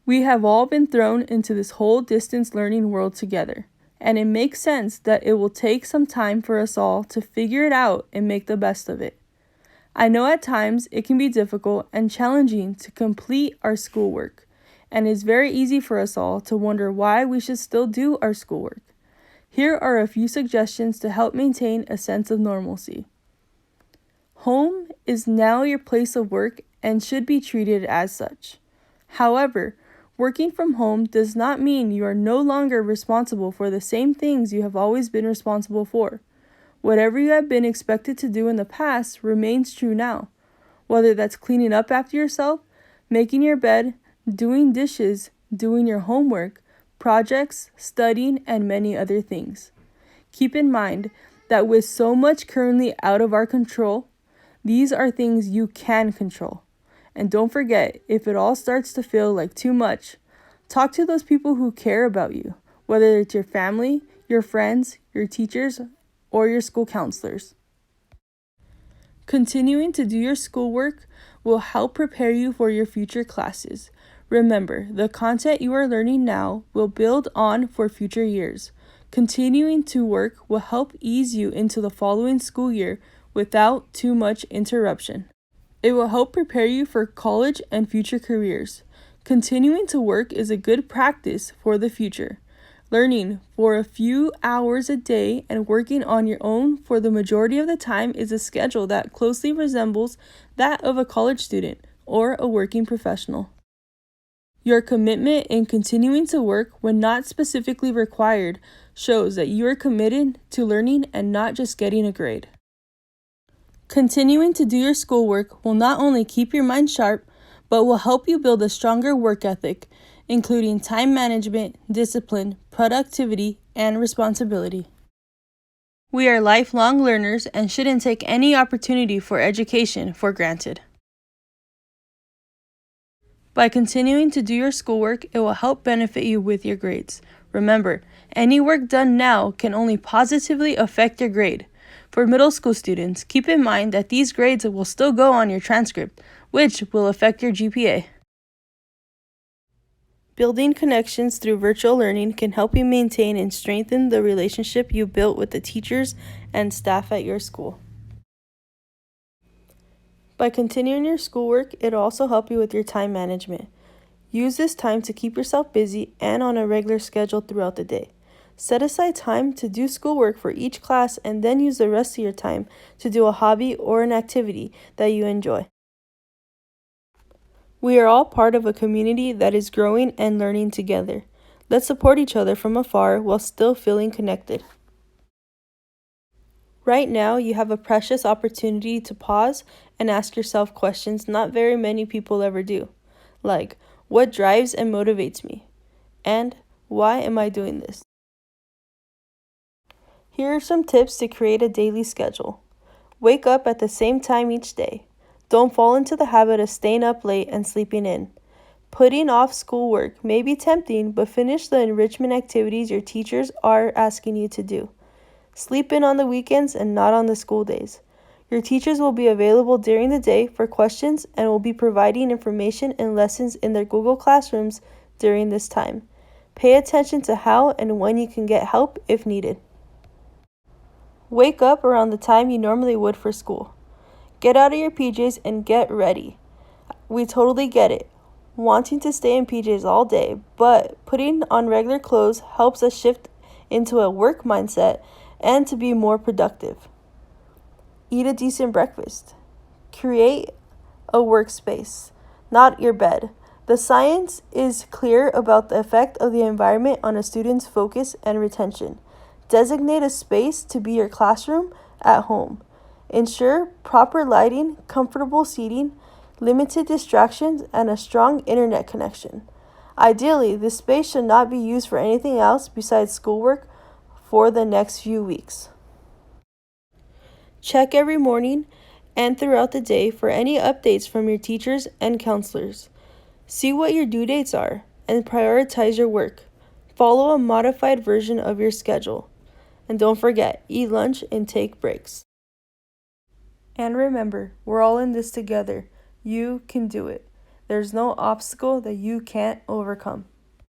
We have all been thrown into this whole distance learning world together, and it makes sense that it will take some time for us all to figure it out and make the best of it. I know at times it can be difficult and challenging to complete our schoolwork, and it's very easy for us all to wonder why we should still do our schoolwork. Here are a few suggestions to help maintain a sense of normalcy. Home is now your place of work and should be treated as such. However, working from home does not mean you are no longer responsible for the same things you have always been responsible for. Whatever you have been expected to do in the past remains true now, whether that's cleaning up after yourself, making your bed, doing dishes, doing your homework, projects, studying, and many other things. Keep in mind that with so much currently out of our control, these are things you can control. And don't forget, if it all starts to feel like too much, talk to those people who care about you, whether it's your family, your friends, your teachers, or your school counselors. Continuing to do your schoolwork will help prepare you for your future classes. Remember, the content you are learning now will build on for future years. Continuing to work will help ease you into the following school year without too much interruption. It will help prepare you for college and future careers. Continuing to work is a good practice for the future. Learning for a few hours a day and working on your own for the majority of the time is a schedule that closely resembles that of a college student or a working professional. Your commitment in continuing to work when not specifically required shows that you are committed to learning and not just getting a grade. Continuing to do your schoolwork will not only keep your mind sharp, but will help you build a stronger work ethic, including time management, discipline, productivity, and responsibility. We are lifelong learners and shouldn't take any opportunity for education for granted. By continuing to do your schoolwork, it will help benefit you with your grades. Remember, any work done now can only positively affect your grade. For middle school students, keep in mind that these grades will still go on your transcript, which will affect your GPA. Building connections through virtual learning can help you maintain and strengthen the relationship you built with the teachers and staff at your school. By continuing your schoolwork, it'll also help you with your time management. Use this time to keep yourself busy and on a regular schedule throughout the day. Set aside time to do schoolwork for each class and then use the rest of your time to do a hobby or an activity that you enjoy. We are all part of a community that is growing and learning together. Let's support each other from afar while still feeling connected. Right now, you have a precious opportunity to pause and ask yourself questions not very many people ever do, like, what drives and motivates me? And why am I doing this? Here are some tips to create a daily schedule. Wake up at the same time each day. Don't fall into the habit of staying up late and sleeping in. Putting off schoolwork may be tempting, but finish the enrichment activities your teachers are asking you to do. Sleep in on the weekends and not on the school days. Your teachers will be available during the day for questions and will be providing information and lessons in their Google Classrooms during this time. Pay attention to how and when you can get help if needed. Wake up around the time you normally would for school. Get out of your PJs and get ready. We totally get it, wanting to stay in PJs all day, but putting on regular clothes helps us shift into a work mindset and to be more productive. Eat a decent breakfast. Create a workspace, not your bed. The science is clear about the effect of the environment on a student's focus and retention. Designate a space to be your classroom at home. Ensure proper lighting, comfortable seating, limited distractions, and a strong internet connection. Ideally, this space should not be used for anything else besides schoolwork for the next few weeks. Check every morning and throughout the day for any updates from your teachers and counselors. See what your due dates are and prioritize your work. Follow a modified version of your schedule. And don't forget, eat lunch and take breaks. And remember, we're all in this together. You can do it. There's no obstacle that you can't overcome.